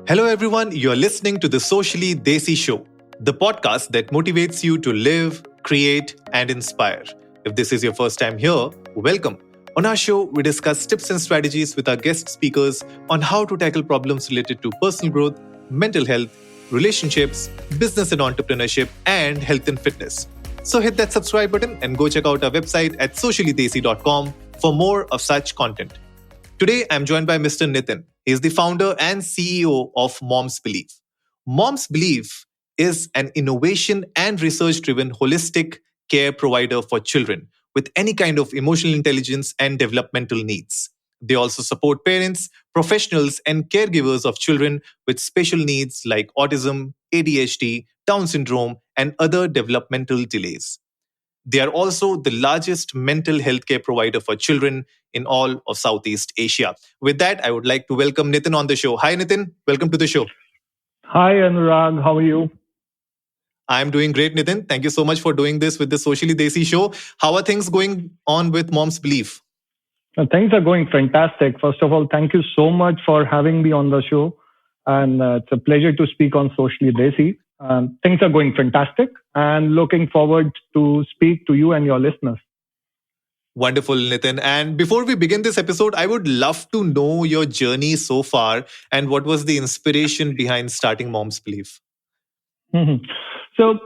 Hello, everyone. You're listening to the Socially Desi Show, the podcast that motivates you to live, create, and inspire. If this is your first time here, welcome. On our show, we discuss tips and strategies with our guest speakers on how to tackle problems related to personal growth, mental health, relationships, business and entrepreneurship, and health and fitness. So hit that subscribe button and go check out our website at sociallydesi.com for more of such content. Today, I'm joined by Mr. Nitin. He is the founder and CEO of Mom's Belief. Mom's Belief is an innovation and research driven holistic care provider for children with any kind of emotional intelligence and developmental needs. They also support parents, professionals, and caregivers of children with special needs like autism, ADHD, Down syndrome, and other developmental delays. They are also the largest mental health care provider for children in all of Southeast Asia. With that, I would like to welcome Nitin on the show. Hi, Nitin. Welcome to the show. Hi, Anurag. How are you? I'm doing great, Nitin. Thank you so much for doing this with the Socially Desi show. How are things going on with Mom's Belief? Things are going fantastic. First of all, thank you so much for having me on the show. And it's a pleasure to speak on Socially Desi. Things are going fantastic and looking forward to speak to you and your listeners. Wonderful, Nitin. And before we begin this episode, I would love to know your journey so far and what was the inspiration behind starting Mom's Belief. So,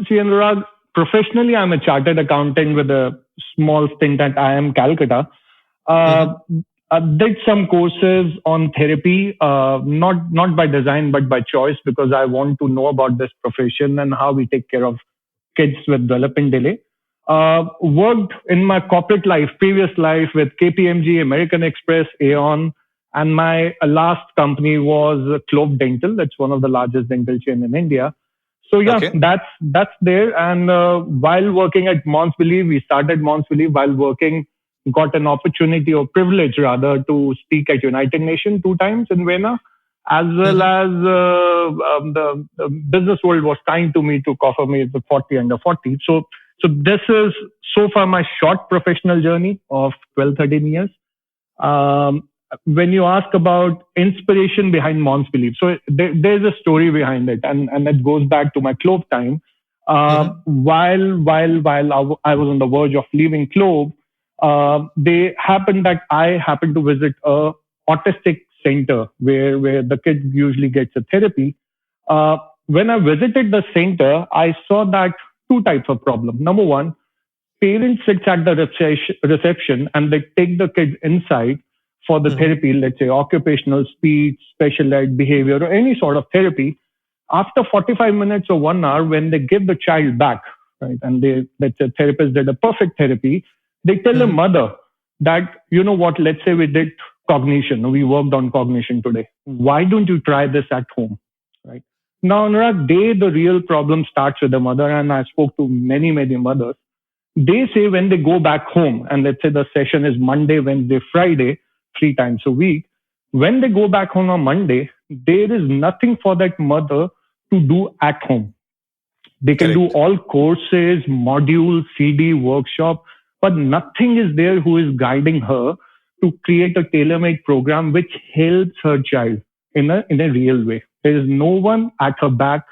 see, Anurag, professionally, I'm a chartered accountant with a small stint at IIM Calcutta. I did some courses on therapy, not by design, but by choice, because I want to know about this profession and how we take care of kids with development delay. Worked in my corporate life, previous life with KPMG, American Express, Aon, and my last company was Clove Dental. That's one of the largest dental chain in India. So yeah, Okay. that's there. And while working at Mom's Belief, we started Mom's Belief while working. Got an opportunity or privilege rather to speak at United Nations 2 times in Vienna, as well as the business world was kind to me to offer me the 40 under 40. So this is so far my short professional journey of 12, 13 years. When you ask about inspiration behind Mom's Belief, so there's a story behind it, and it goes back to my Clove time. While I was on the verge of leaving Clove, I happened to visit a autistic center where the kid usually gets a therapy. When I visited the center, I saw that 2 types of problem. Number one, parents sits at the reception and they take the kids inside for the therapy, let's say occupational speech, special ed, behavior, or any sort of therapy. After 45 minutes or 1 hour, when they give the child back, right, and let's say therapist did a perfect therapy, they tell the mother that, you know what, let's say we did cognition, we worked on cognition today. Why don't you try this at home, right? Now, Anurag, the real problem starts with the mother, and I spoke to many, many mothers. They say when they go back home, and let's say the session is Monday, Wednesday, Friday, 3 times a week, when they go back home on Monday, there is nothing for that mother to do at home. They can do all courses, modules, CD, workshop, but nothing is there who is guiding her to create a tailor-made program which helps her child in a real way. There is no one at her back.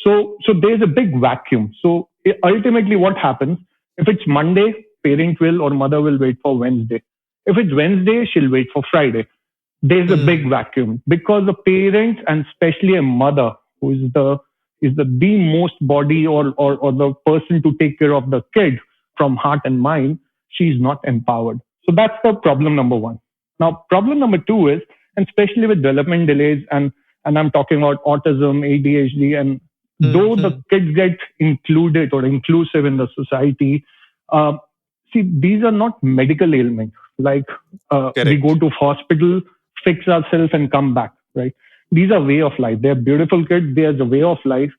So there's a big vacuum. So ultimately what happens, if it's Monday, parent will or mother will wait for Wednesday. If it's Wednesday, she'll wait for Friday. There's a big vacuum because the parents, and especially a mother who is the most body or the person to take care of the kid from heart and mind, she's not empowered. So that's the problem number 1. Now, problem number 2 is, and especially with development delays, and I'm talking about autism, ADHD, and though the kids get included or inclusive in the society, see, these are not medical ailments. Like we go to hospital, fix ourselves and come back, right? These are way of life. They're beautiful kids. There's a way of life.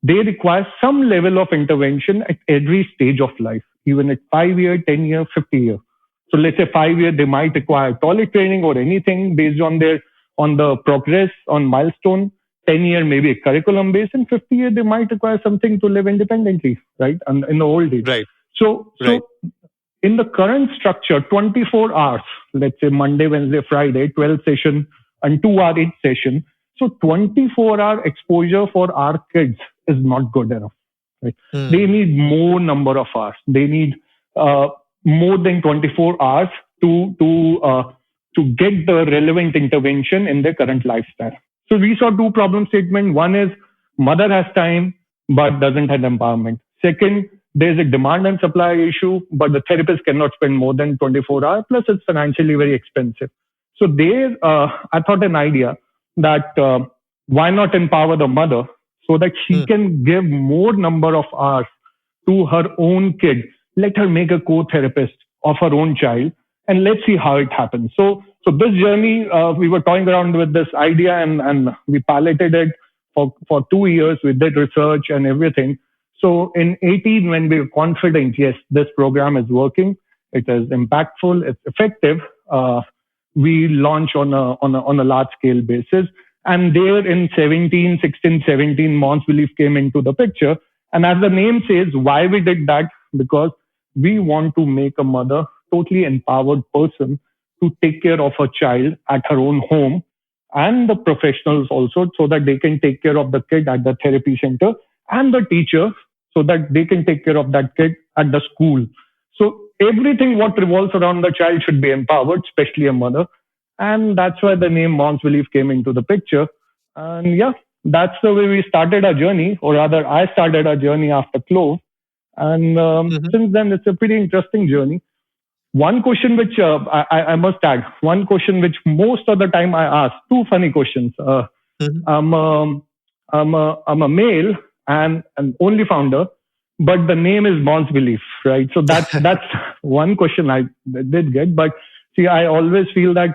They require some level of intervention at every stage of life, even at 5 year, 10 year, 50 year. So let's say 5 year, they might require toilet training or anything based on the progress on milestone. 10 year, maybe a curriculum based, and 50 year, they might require something to live independently, right? And in the old age. Right. So in the current structure, 24 hours, let's say Monday, Wednesday, Friday, 12 session and 2 hour each session, So 24-hour exposure for our kids is not good enough. Right? They Hmm. need more number of hours. They need uh, more than 24 hours to get the relevant intervention in their current lifestyle. So we saw two problem statements. One is mother has time but doesn't have empowerment. Second, there's a demand and supply issue, but the therapist cannot spend more than 24 hours. Plus, it's financially very expensive. So there, I thought an idea that why not empower the mother so that she Hmm. can give more number of hours to her own kid. Let her make a co-therapist of her own child, and let's see how it happens. So this journey, we were toying around with this idea, and we piloted it for 2 years. We did research and everything. So in 18, when we were confident, yes, this program is working, it is impactful, it's effective. We launch on a large scale basis. And there in 17, 16, 17, Mons Belief came into the picture. And as the name says, why we did that? Because we want to make a mother totally empowered person to take care of her child at her own home, and the professionals also, so that they can take care of the kid at the therapy center, and the teacher so that they can take care of that kid at the school. So everything what revolves around the child should be empowered, especially a mother. And that's why the name Mom's Belief came into the picture. And yeah, that's the way we started our journey, or rather, I started our journey after Clove. And Hmm. since then, it's a pretty interesting journey. One question which I must add, one question which most of the time I ask, two funny questions. Hmm. I'm, um, I'm a male and an only founder, but the name is Bonds Belief, right? So that's one question I did get. But see, I always feel that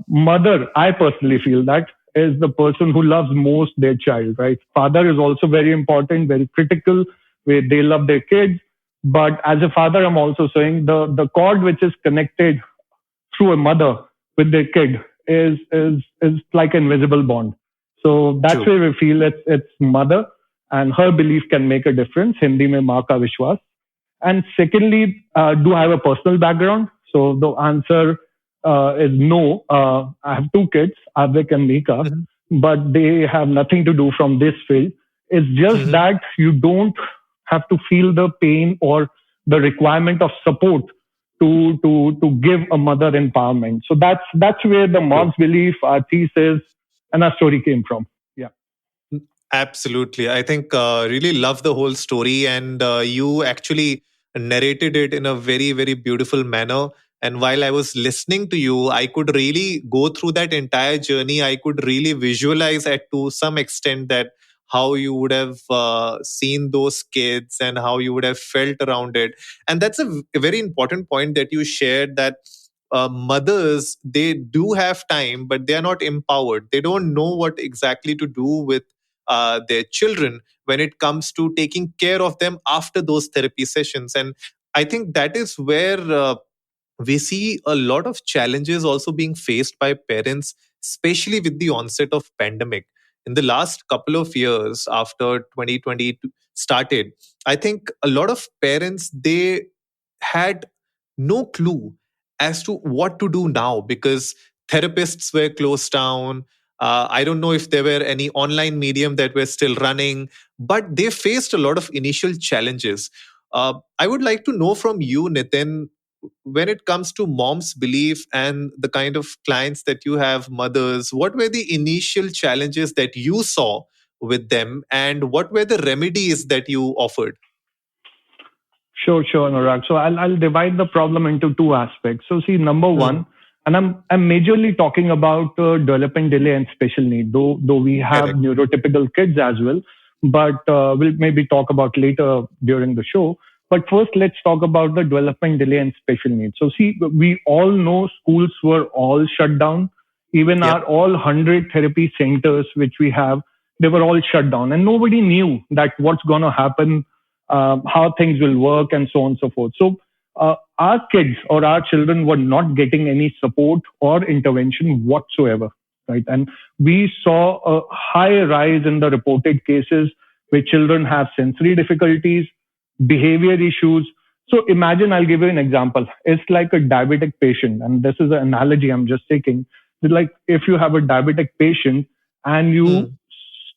mother, I personally feel that is the person who loves most their child, right? Father is also very important, very critical, where they love their kids. But as a father, I'm also saying the cord which is connected through a mother with their kid is like an invisible bond. So that's True. where we feel it's mother, and her belief can make a difference. Hindi mein maa ka vishwas. And secondly, do I have a personal background? So the answer is no. I have two kids, Avik and Mika, Hmm. but they have nothing to do from this field. It's just Hmm. that you don't have to feel the pain or the requirement of support to give a mother empowerment. So that's where the True. Mom's Belief, our thesis, and our story came from. Yeah. Absolutely. I think really love the whole story, and you actually narrated it in a very, very beautiful manner. And while I was listening to you, I could really go through that entire journey. I could really visualize at to some extent that how you would have seen those kids and how you would have felt around it. And that's a very important point that you shared, that mothers, they do have time, but they are not empowered. They don't know what exactly to do with their children when it comes to taking care of them after those therapy sessions. And I think that is where we see a lot of challenges also being faced by parents, especially with the onset of pandemic in the last couple of years after 2020 started. I think a lot of parents, they had no clue as to what to do now, because therapists were closed down. I don't know if there were any online medium that were still running, but they faced a lot of initial challenges. I would like to know from you, Nitin, when it comes to mom's belief and the kind of clients that you have, mothers, what were the initial challenges that you saw with them, and what were the remedies that you offered? Sure, Anurag. So I'll divide the problem into two aspects. So see, number Hmm. one, and I'm majorly talking about development delay and special need, though we have Correct. neurotypical kids as well, but we'll maybe talk about later during the show. But first, let's talk about the development delay and special needs. So see, we all know schools were all shut down. Even our Yep. all 100 therapy centers which we have, they were all shut down, and nobody knew that what's going to happen, how things will work, and so on and so forth. So our kids or our children were not getting any support or intervention whatsoever, right? And we saw a high rise in the reported cases where children have sensory difficulties, behavior issues. So imagine, I'll give you an example. It's like a diabetic patient, and this is an analogy I'm just taking. It's like if you have a diabetic patient and you Mm.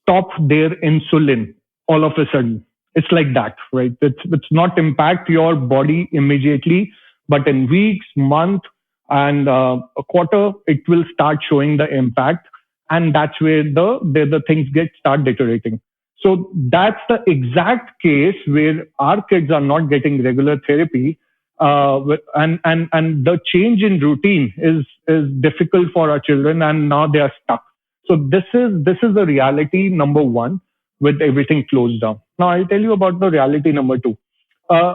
stop their insulin all of a sudden. It's like that, right? It's not impact your body immediately, but in weeks, month, and a quarter, it will start showing the impact, and that's where the things get start deteriorating. So that's the exact case where our kids are not getting regular therapy, and the change in routine is difficult for our children, and now they are stuck. So this is the reality number one with everything closed down. Now I'll tell you about the reality number two. Uh,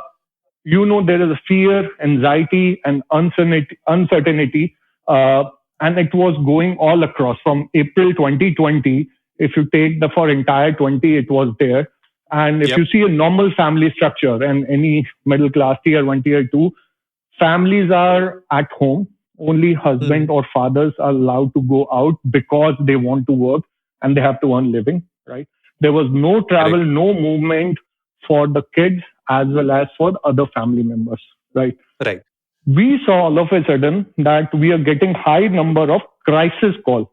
there is a fear, anxiety, and uncertainty, and it was going all across from April 2020. If you take the for entire 20, it was there. And if you Yep. see a normal family structure and any middle class tier one, tier two, families are at home. Only husband Mm. or fathers are allowed to go out because they want to work and they have to earn living, right? There was no travel, Correct. no movement for the kids as well as for the other family members, right? Right. We saw all of a sudden that we are getting high number of crisis call,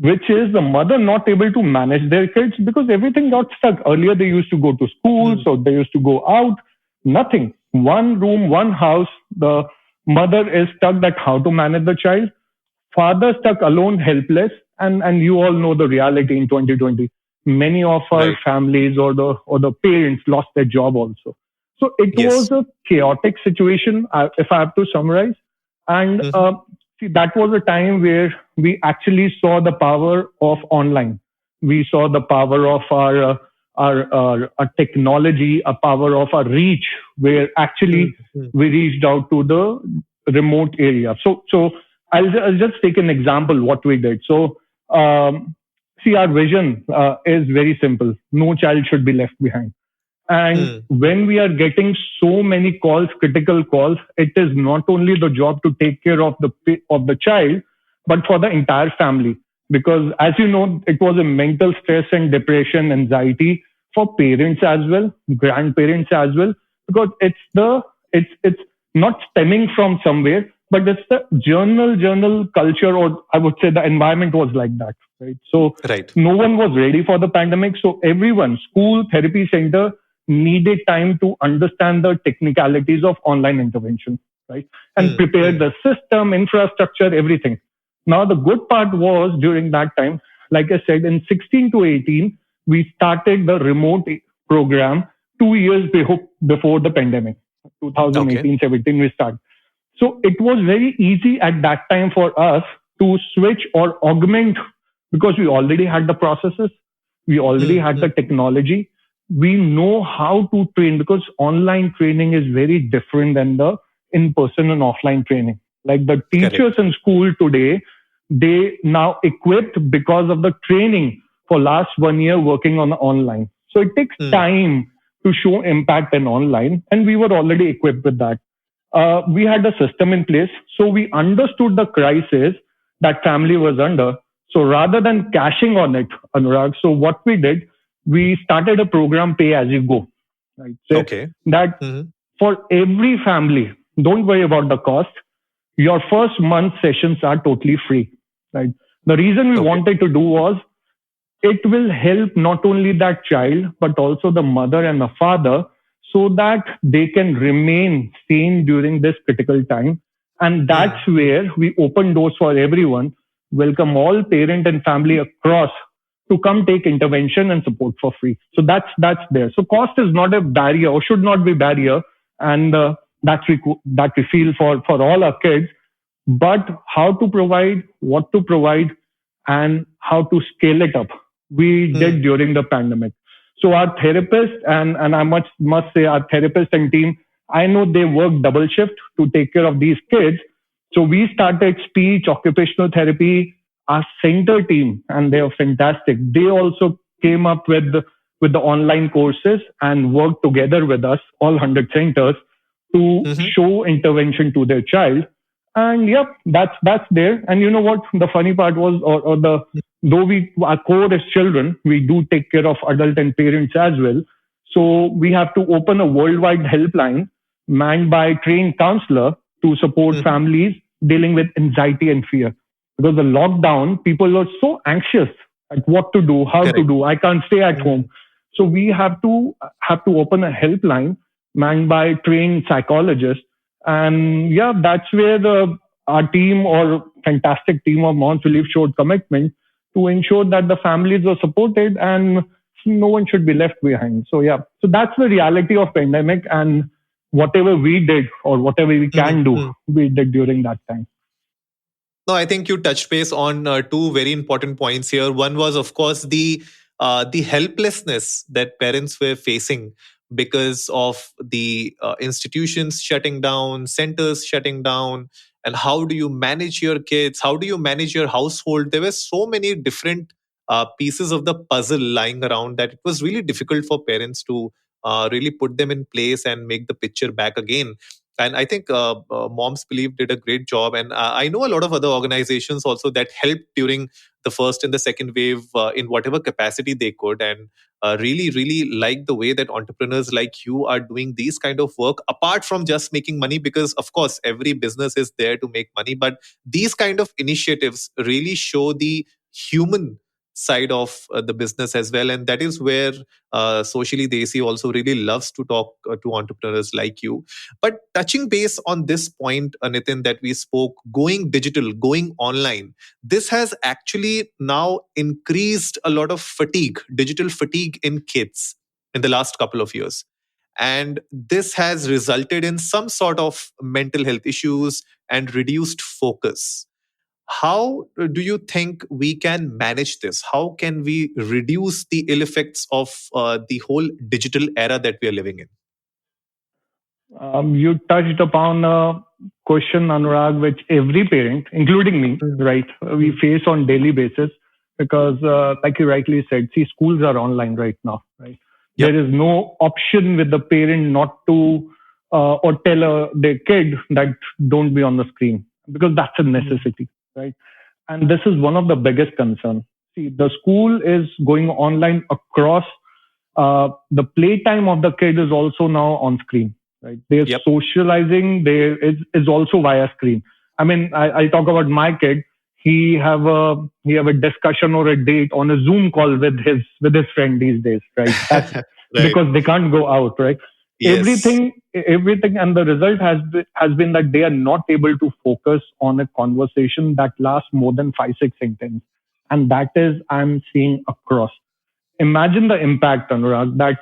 which is the mother not able to manage their kids because everything got stuck. Earlier, they used to go to school, Mm. so they used to go out. Nothing. One room, one house. The mother is stuck that how to manage the child. Father stuck alone, helpless. And you all know the reality in 2020. Many of our Right. families or the parents lost their job also. So it was Yes. a chaotic situation, if I have to summarize. And Mm-hmm. see, that was a time where we actually saw the power of online. We saw the power of our technology, a power of our reach, where actually Mm-hmm. we reached out to the remote area. So I'll just take an example what we did. So see, our vision is very simple. No child should be left behind. And Mm. when we are getting so many calls, critical calls, it is not only the job to take care of the child, but for the entire family. Because as you know, it was a mental stress and depression, anxiety for parents as well, grandparents as well, because it's not stemming from somewhere, but it's the journal culture, or I would say the environment was like that, right? So Right. no one was ready for the pandemic. So everyone, school, therapy center, needed time to understand the technicalities of online intervention, right? And Mm. prepare Mm. the system, infrastructure, everything. Now, the good part was during that time, like I said, in 16 to 18, we started the remote program 2 years before the pandemic. Okay. 2018-17, we started. So it was very easy at that time for us to switch or augment because we already had the processes, we already Mm. had the Mm. technology, we know how to train because online training is very different than the in person and offline training. Like the teachers Correct. in school today, they now equipped because of the training for last 1 year working on online. So it takes Mm. time to show impact in online, and we were already equipped with that. We had a system in place. So we understood the crisis that family was under. So rather than cashing on it, Anurag, so what we did, we started a program pay as you go. Right. So Okay. that Mm-hmm. for every family, don't worry about the cost. Your first month sessions are totally free. Right. The reason we Okay. wanted to do was it will help not only that child, but also the mother and the father so that they can remain sane during this critical time. And that's Mm. Mm. where we open doors for everyone, welcome all parent and family across to come take intervention and support for free. So that's there. So cost is not a barrier or should not be barrier. And that we feel for all our kids, but how to provide, what to provide, and how to scale it up. We did Mm. during the pandemic. So our therapist and I must say our therapist and team, I know they work double shift to take care of these kids. So we started speech, occupational therapy, our center team, and they are fantastic. They also came up with the online courses and worked together with us, all 100 centers, to Mm-hmm. show intervention to their child. And yep, that's there. And you know what? The funny part was, or the though we our core is children, we do take care of adult and parents as well. So we have to open a worldwide helpline manned by trained counselor to support Mm-hmm. families dealing with anxiety and fear. Because the lockdown, people were so anxious. like what to do, how to Correct. do. I can't stay at home. Mm, So we have to open a helpline manned by trained psychologists. And yeah, that's where our team or fantastic team of moms relief showed commitment to ensure that the families were supported and no one should be left behind. So yeah, so that's the reality of pandemic, and whatever we did or whatever we mm, can do, mm. we did during that time. No, I think you touched base on two very important points here. One was, of course, the helplessness that parents were facing because of the institutions shutting down, centers shutting down, and how do you manage your kids? How do you manage your household? There were so many different pieces of the puzzle lying around that it was really difficult for parents to really put them in place and make the picture back again. And I think Moms Believe did a great job. And I know a lot of other organizations also that helped during the first and the second wave in whatever capacity they could. And really, really like the way that entrepreneurs like you are doing these kind of work, apart from just making money, because of course every business is there to make money. But these kind of initiatives really show the human side of the business as well. And that is where Socially Desi also really loves to talk to entrepreneurs like you. But touching base on this point, Nitin, that we spoke, going digital, going online, this has actually now increased a lot of fatigue, digital fatigue in kids in the last couple of years. And this has resulted in some sort of mental health issues and reduced focus. How do you think we can manage this? How can we reduce the ill effects of the whole digital era that we are living in? You touched upon a question, Anurag, which every parent, including me, Mm, right, we mm. face on daily basis because, like you rightly said, see, schools are online right now, right? There Yep. is no option with the parent not to or tell their kid that don't be on the screen because that's a Mm, necessity, right? And this is one of the biggest concerns. See, the school is going online across. The playtime of the kid is also now on screen, right? Their yep. socializing is also via screen. I mean, I talk about my kid. He have a discussion or a date on a Zoom call with his friend these days, right? That's Right. because they can't go out, right? Yes. Everything, and the result has been that they are not able to focus on a conversation that lasts more than 5 6 sentences, and that is I'm seeing across. Imagine the impact, Anurag, that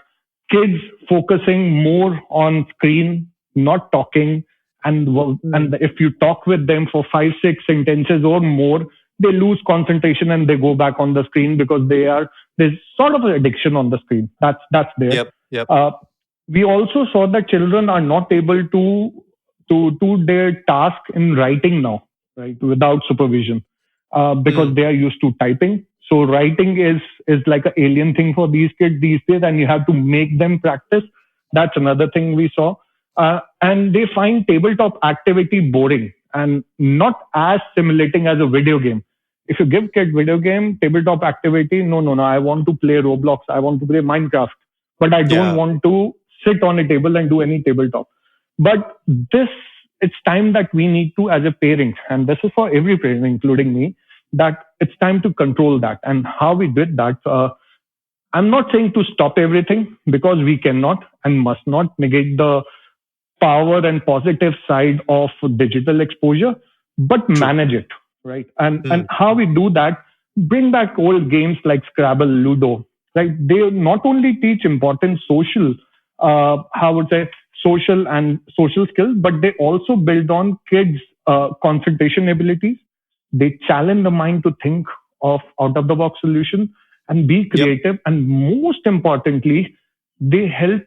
kids focusing more on screen, not talking, and Mm, if you talk with them for 5 6 sentences or more, they lose concentration and they go back on the screen because there's sort of an addiction on the screen. That's there. yep. Yep. Uh, we also saw that children are not able to do their task in writing now, right, without supervision, because Mm, they are used to typing. So writing is like an alien thing for these kids these days, and you have to make them practice. That's another thing we saw, and they find tabletop activity boring and not as stimulating as a video game. If you give kid video game tabletop activity, no, no, no, I want to play Roblox, I want to play Minecraft, but I don't yeah. want to sit on a table and do any tabletop. But this, it's time that we need to, as a parent, and this is for every parent, including me, that it's time to control that. And how we did that, I'm not saying to stop everything because we cannot and must not negate the power and positive side of digital exposure, but True. manage it, right? And Mm, how we do that, bring back old games like Scrabble, Ludo, right? They not only teach important social, how would say, social skills, but they also build on kids' concentration abilities. They challenge the mind to think of out of the box solution and be yep. creative. And most importantly, they help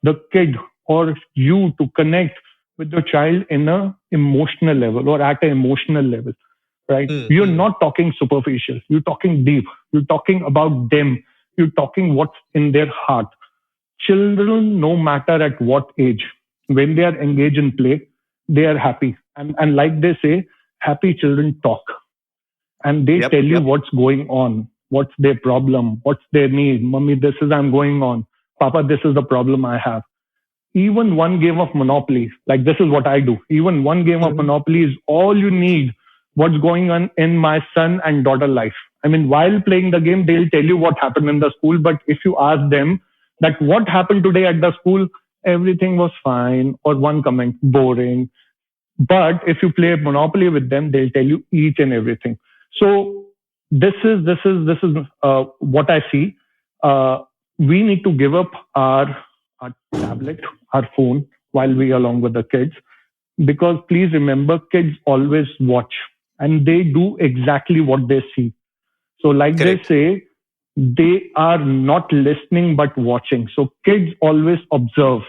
the kid or you to connect with the child in a emotional level or at an emotional level, right? Mm, You're mm, not talking superficial. You're talking deep. You're talking about them. You're talking what's in their heart. Children, no matter at what age, when they are engaged in play, they are happy. And like they say, happy children talk and they yep. tell you Yep. what's going on, what's their problem, what's their need. Mummy, this is I'm going on. Papa, this is the problem I have. Even one game of Monopoly, like this is what I do. Even one game of Mhm. Monopoly is all you need. What's going on in my son and daughter life? I mean, while playing the game, they'll tell you what happened in the school. But if you ask them that what happened today at the school, everything was fine, or one comment, boring. But if you play Monopoly with them, they'll tell you each and everything. So this is what I see. Uh, we need to give up our tablet, our phone while we are along with the kids, because please remember, kids always watch and they do exactly what they see. So, like they Correct. say, they are not listening but watching. So, kids always observe,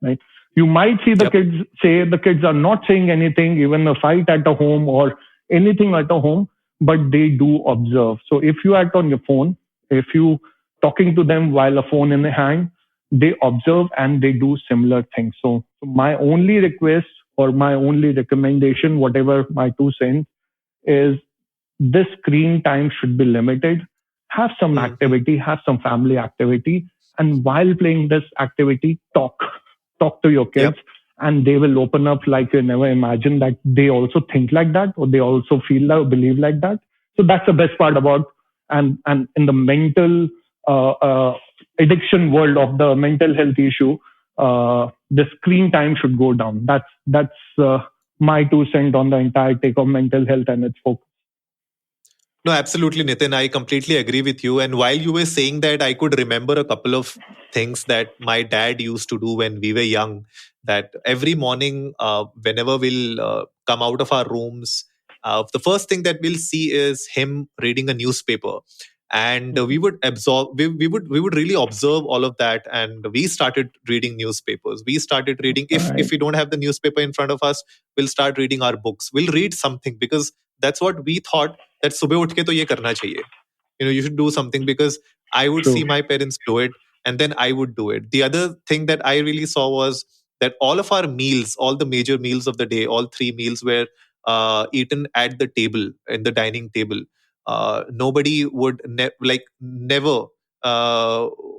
right? You might see the Yep. kids say the kids are not saying anything, even a fight at a home or anything at a home, but they do observe. So if you act on your phone, if you talking to them while a phone in the hand, they observe and they do similar things. So my only request or my only recommendation, whatever my 2 cents, is this screen time should be limited. Have some Hmm. activity, have some family activity, and while playing this activity, talk to your kids, Yep. and they will open up like you never imagined that they also think like that or they also feel like believe like that. So that's the best part about, and in the mental uh, uh, addiction world of the mental health issue, the screen time should go down. That's my 2 cents on the entire take of mental health and its focus. No, absolutely, Nitin. I completely agree with you. And while you were saying that, I could remember a couple of things that my dad used to do when we were young. That every morning, whenever we'll come out of our rooms, the first thing that we'll see is him reading a newspaper. And we Mhm. would absorb, we would really observe all of that. And we started reading newspapers. We started reading, if Right. we don't have the newspaper in front of us, we'll start reading our books. We'll read something because that's what we thought that सुबह उठ के तो ये करना चाहिए. You should do something because I would True. see my parents do it and then I would do it. The other thing that I really saw was that all of our meals, all the major meals of the day, all three meals were eaten at the table, in the dining table. Nobody would never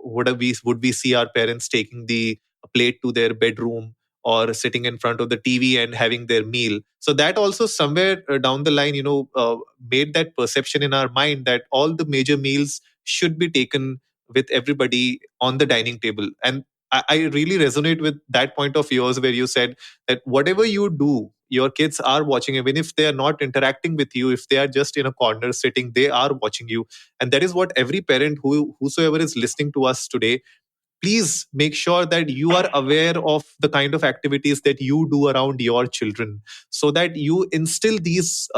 would we see our parents taking the plate to their bedroom or sitting in front of the TV and having their meal. So that also somewhere down the line, made that perception in our mind that all the major meals should be taken with everybody on the dining table. And I really resonate with that point of yours where you said that whatever you do, your kids are watching, even if they are not interacting with you, if they are just in a corner sitting, they are watching you. And that is what every parent whosoever is listening to us today, please make sure that you are aware of the kind of activities that you do around your children so that you instill these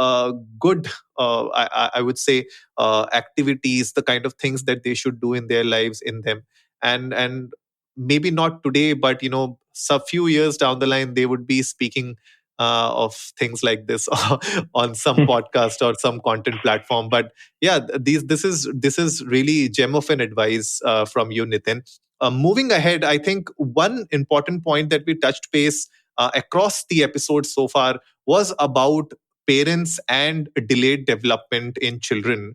good I would say activities, the kind of things that they should do in their lives in them. And maybe not today, but a few years down the line they would be speaking of things like this on some podcast or some content platform. But yeah, this is really gem of an advice from you, Nitin. Moving ahead, I think one important point that we touched base across the episode so far was about parents and delayed development in children.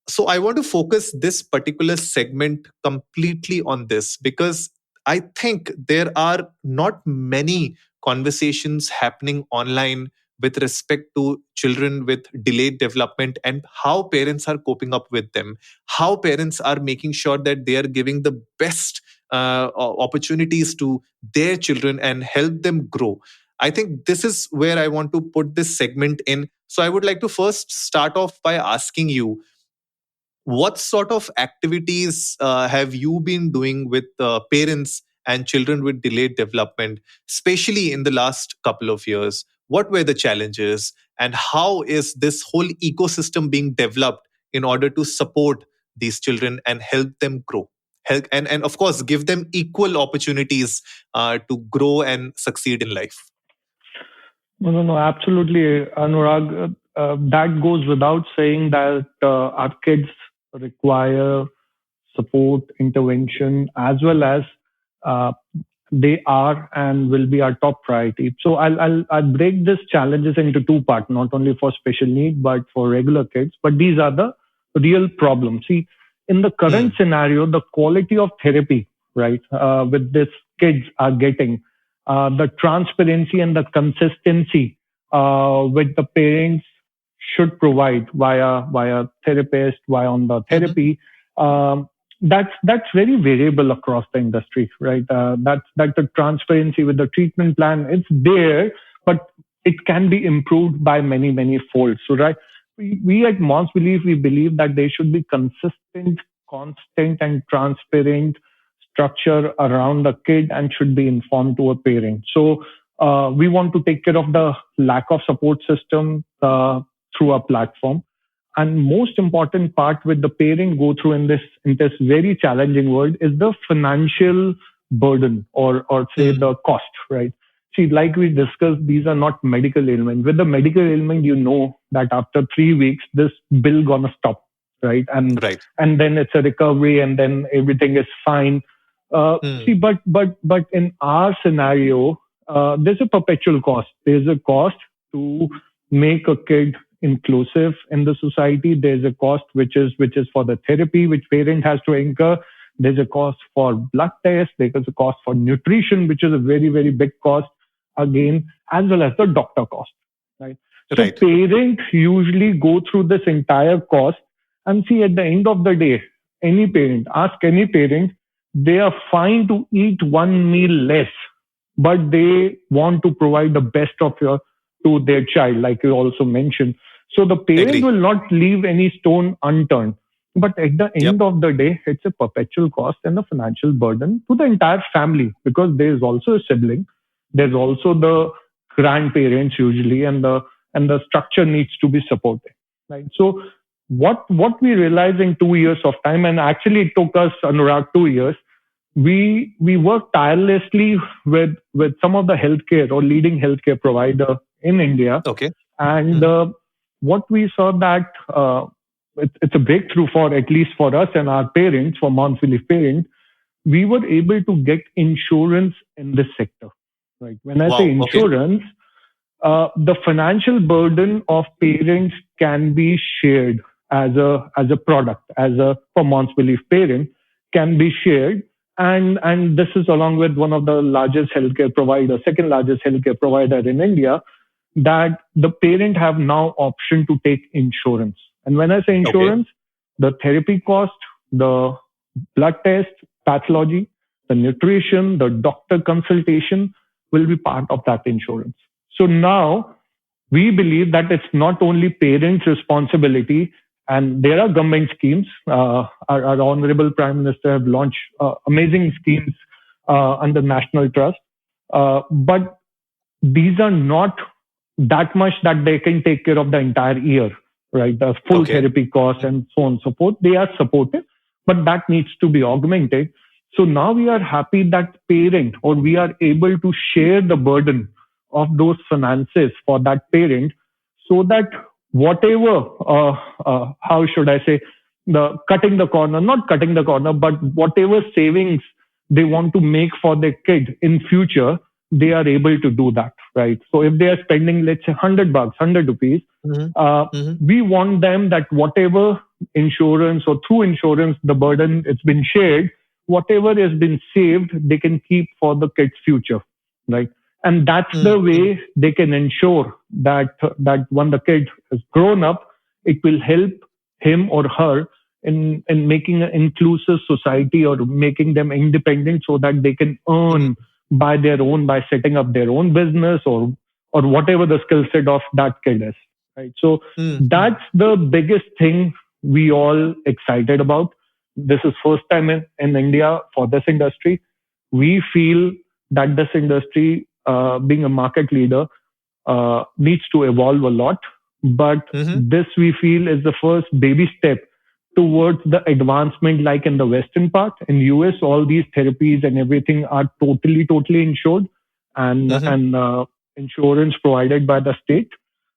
So I want to focus this particular segment completely on this because I think there are not many conversations happening online with respect to children with delayed development and how parents are coping up with them, how parents are making sure that they are giving the best opportunities to their children and help them grow. I think this is where I want to put this segment in. So I would like to first start off by asking you, what sort of activities have you been doing with parents and children with delayed development, especially in the last couple of years? What were the challenges, and how is this whole ecosystem being developed in order to support these children and help them grow? Help, and of course, give them equal opportunities to grow and succeed in life. No, absolutely, Anurag. That goes without saying that our kids require support, intervention, as well as uh, they are and will be our top priority. So I'll break these challenges into two parts, not only for special need but for regular kids. But these are the real problems. See, in the current Hmm. scenario, the quality of therapy, right, with this kids are getting, the transparency and the consistency with the parents should provide via therapist, via on the Mm-hmm. therapy. Um, that's very variable across the industry, right? That the transparency with the treatment plan, it's there, but it can be improved by many folds. So, right, we at Mons believe we believe that there should be consistent, constant, and transparent structure around the kid and should be informed to a parent. So we want to take care of the lack of support system through a platform. And most important part with the parent go through in this very challenging world is the financial burden or say Mm. the cost, right? See, like we discussed, these are not medical ailment. With the medical ailment, you know that after 3 weeks, this bill gonna stop, right? Right. And then it's a recovery, and then everything is fine. See, Mm. but in our scenario, there's a perpetual cost. There's a cost to make a kid inclusive in the society. There's a cost which is for the therapy which parent has to incur. There's a cost for blood tests. There's a cost for nutrition, which is a very big cost again, as well as the doctor cost. Right. So Right. parents usually go through this entire cost, and see at the end of the day, ask any parent, they are fine to eat one meal less, but they want to provide the best of your to their child, like you also mentioned. So the parent Agree. will not leave any stone unturned. But at the Yep. end of the day, it's a perpetual cost and a financial burden to the entire family, because there is also a sibling, there's also the grandparents usually, and the structure needs to be supported. Right. So what we realized in 2 years of time, and actually it took us, Anurag, 2 years, we worked tirelessly with some of the healthcare or leading healthcare provider in India, Okay. and Mm-hmm. what we saw that it's a breakthrough for at least for us and our parents, for Mount Philip parents. We were able to get insurance in this sector. Right. When I say Wow. Okay. insurance, the financial burden of parents can be shared as a product, as a for Mons Belief parent can be shared. And this is along with one of the largest healthcare provider, second largest healthcare provider in India, that the parent have now option to take insurance. And when I say Okay. insurance, the therapy cost, the blood test, pathology, the nutrition, the doctor consultation will be part of that insurance. So now we believe that it's not only parents' responsibility, and there are government schemes. Our honorable Prime Minister have launched amazing schemes under National Trust, but these are not that much that they can take care of the entire year, right? The full Okay. therapy cost and so on and so forth. They are supportive, but that needs to be augmented. So now we are happy that parent, or we are able to share the burden of those finances for that parent, so that whatever, how should I say, the cutting the corner, not cutting the corner, but whatever savings they want to make for their kid in future, they are able to do that, right? So if they are spending, let's say, $100, 100 rupees, Mm-hmm. Mm-hmm. we want them that whatever insurance or through insurance, the burden it's been shared, whatever has been saved, they can keep for the kid's future, right? And that's the Mm-hmm. way they can ensure that when the kid is grown up, it will help him or her in making an inclusive society, or making them independent, so that they can earn by their own, by setting up their own business, or whatever the skill set of that kid is, right? So Mm-hmm. that's the biggest thing we all excited about. This is first time in India for this industry. We feel that this industry, being a market leader, needs to evolve a lot. But Mm-hmm. this we feel is the first baby step towards the advancement, like in the Western part. In US, all these therapies and everything are totally insured, Mm-hmm. and insurance provided by the state.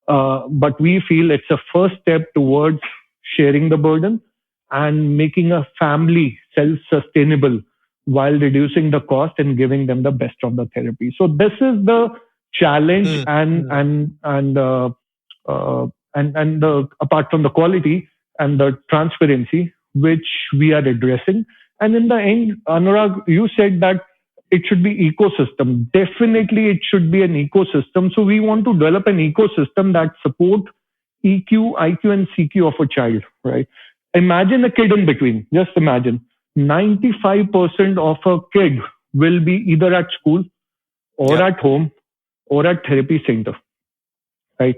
But we feel it's a first step towards sharing the burden and making a family self-sustainable, while reducing the cost and giving them the best of the therapy. So this is the challenge, Mm-hmm. and apart from the quality and the transparency, which we are addressing. And in the end, Anurag, you said that it should be ecosystem. Definitely, it should be an ecosystem. So we want to develop an ecosystem that support EQ, IQ, and CQ of a child, right? Imagine a kid in between. Just imagine 95% of a kid will be either at school or Yep. at home or at therapy center, right?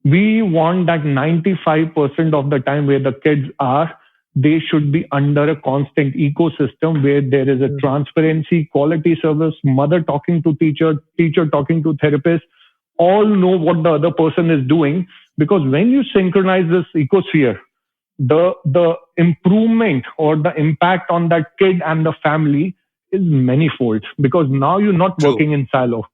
We want that 95% of the time where the kids are, they should be under a constant ecosystem where there is a Mm. transparency, quality service, mother talking to teacher, teacher talking to therapist, all know what the other person is doing. Because when you synchronize this ecosphere, the improvement or the impact on that kid and the family is manifold, because now you're not True. working in silo.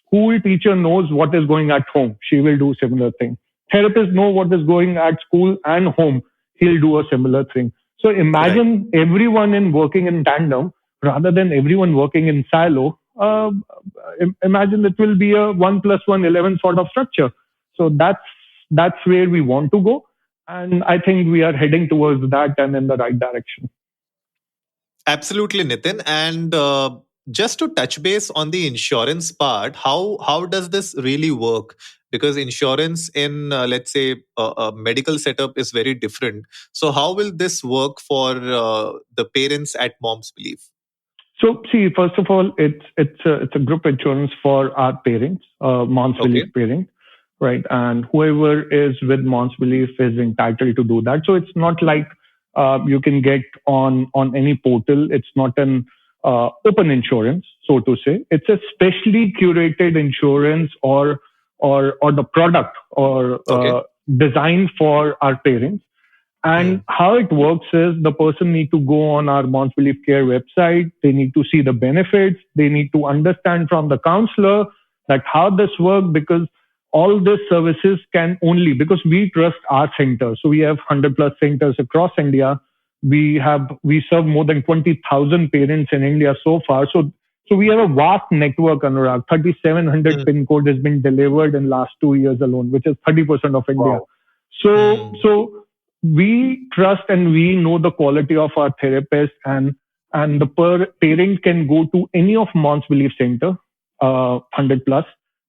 School teacher knows what is going at home, she will do similar thing. Therapist know what is going at school and home, he'll do a similar thing. So Right. imagine everyone in working in tandem rather than everyone working in silo. Imagine it will be a 1 plus 1 11 sort of structure. So that's where we want to go, and I think we are heading towards that and in the right direction. Absolutely, Nitin. And just to touch base on the insurance part, how does this really work? Because insurance in let's say a medical setup is very different. So how will this work for the parents at Mom's Belief? So see, first of all, it's a group insurance for our parents, Mom's Belief Okay. parent, right? And whoever is with Mom's Belief is entitled to do that. So it's not like you can get on any portal. It's not an open insurance, so to say. It's a specially curated insurance, or the product, or Okay. designed for our parents. And Mm. how it works is the person need to go on our Mount Belief Care website. They need to see the benefits. They need to understand from the counselor that how this works, because all these services can only, because we trust our center. So we have 100 plus centers across India. We serve more than 20,000 parents in India so far. So we have a vast network, Anurag. 3,700 Mm. pin code has been delivered in last 2 years alone, which is 30% of India. Wow. Mm. So we trust and we know the quality of our therapist, and the parent can go to any of Mons Belief Center, 100 plus.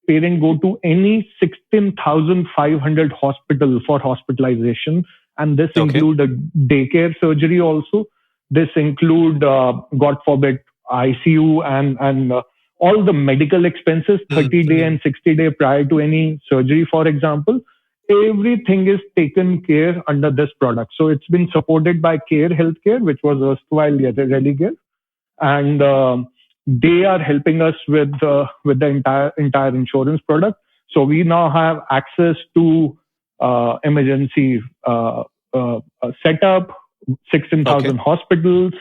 Parent go to any 16,500 hospital for hospitalization, and this Okay. include a daycare surgery also. This include, God forbid, ICU, and all the medical expenses, Mm. 30-day Mm. and 60-day prior to any surgery, for example. Everything is taken care under this product. So it's been supported by Care Healthcare, which was erstwhile Religare, and they are helping us with the entire insurance product. So we now have access to emergency setup, Okay. 16,000 hospitals,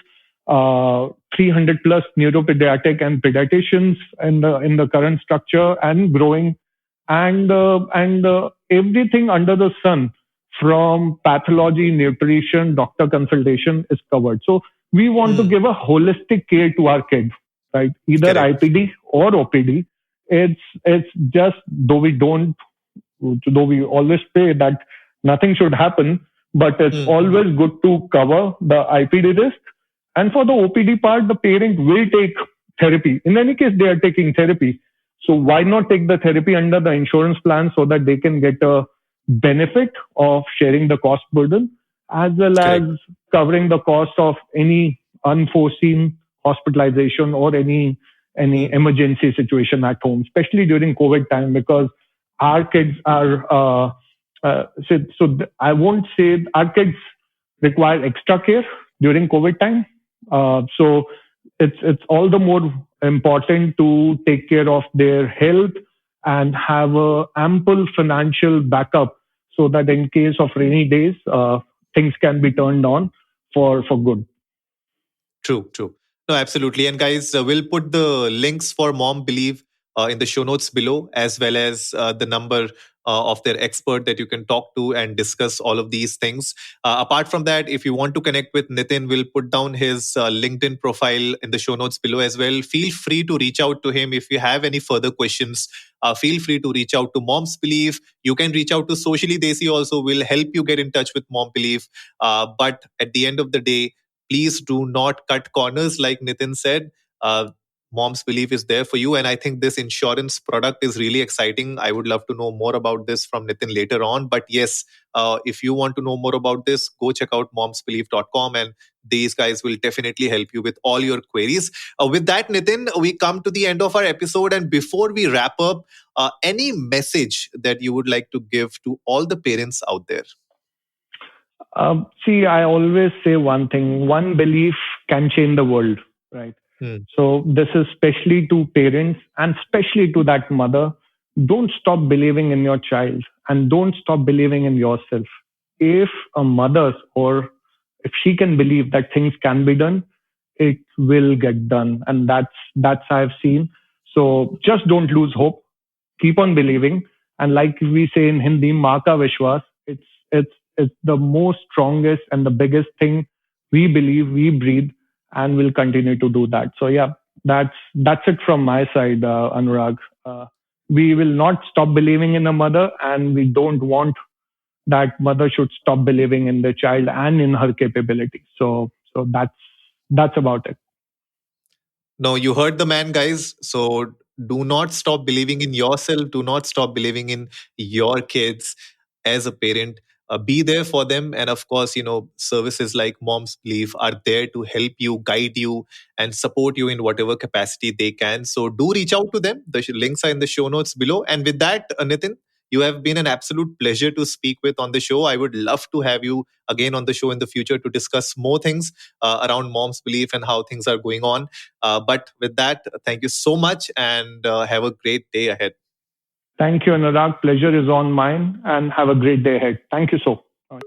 300 plus neuropediatric and pediatricians in the current structure and growing, and everything under the sun, from pathology, nutrition, doctor consultation is covered. So we want to Mm. give a holistic care to our kids, right? Either Correct. IPD or OPD. It's just, though we always say that nothing should happen, but it's Mm. Mm. always good to cover the IPD risk. And for the OPD part, the parent will take therapy. In any case, they are taking therapy. So why not take the therapy under the insurance plan so that they can get a benefit of sharing the cost burden, as well as Correct. covering the cost of any unforeseen hospitalization or any Mm. emergency situation at home, especially during COVID time, because our kids are I won't say our kids require extra care during COVID time. So it's all the more important to take care of their health and have a ample financial backup, so that in case of rainy days, things can be turned on for good. True, true. No, absolutely. And guys, we'll put the links for Mom Believe in the show notes below, as well as the number of their expert that you can talk to and discuss all of these things. Apart from that, if you want to connect with Nitin, we'll put down his LinkedIn profile in the show notes below as well. Feel free to reach out to him if you have any further questions. Feel free to reach out to Mom's Believe. You can reach out to Socially Desi also. Will help you get in touch with Mom Believe. But at the end of the day, please do not cut corners, like Nitin said. Mom's Belief is there for you. And I think this insurance product is really exciting. I would love to know more about this from Nitin later on. But yes, if you want to know more about this, go check out momsbelief.com, and these guys will definitely help you with all your queries. With that, Nitin, we come to the end of our episode. And before we wrap up, any message that you would like to give to all the parents out there? See, I always say one thing: one belief can change the world, right? Hmm. So this is especially to parents and especially to that mother. Don't stop believing in your child and don't stop believing in yourself. If a mother, or if she can believe that things can be done, it will get done. And that's I've seen. So just don't lose hope. Keep on believing. And like we say in Hindi, "Maa ka Vishwas," it's the most strongest and the biggest thing. We believe, we breathe, and we'll continue to do that. So yeah, that's it from my side, Anurag. We will not stop believing in a mother, and we don't want that mother should stop believing in the child and in her capability. So that's about it. No, you heard the man, guys. So do not stop believing in yourself. Do not stop believing in your kids as a parent. Be there for them. And of course, services like Mom's Belief are there to help you, guide you, and support you in whatever capacity they can. So do reach out to them. The links are in the show notes below. And with that, Nitin, you have been an absolute pleasure to speak with on the show. I would love to have you again on the show in the future to discuss more things around Mom's Belief and how things are going on. But with that, thank you so much, and have a great day ahead. Thank you, Anurag. Pleasure is on mine, and have a great day ahead. Thank you so much.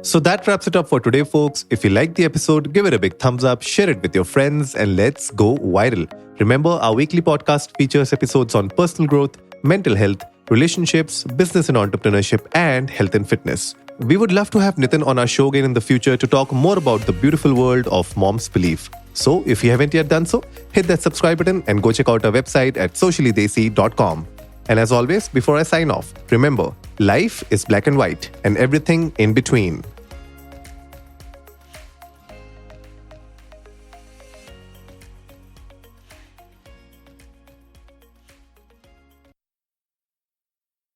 So that wraps it up for today, folks. If you liked the episode, give it a big thumbs up, share it with your friends, and let's go viral. Remember, our weekly podcast features episodes on personal growth, mental health, relationships, business and entrepreneurship, and health and fitness. We would love to have Nitin on our show again in the future to talk more about the beautiful world of Mom's Belief. So if you haven't yet done so, hit that subscribe button and go check out our website at sociallydesi.com. And as always, before I sign off, remember, life is black and white and everything in between.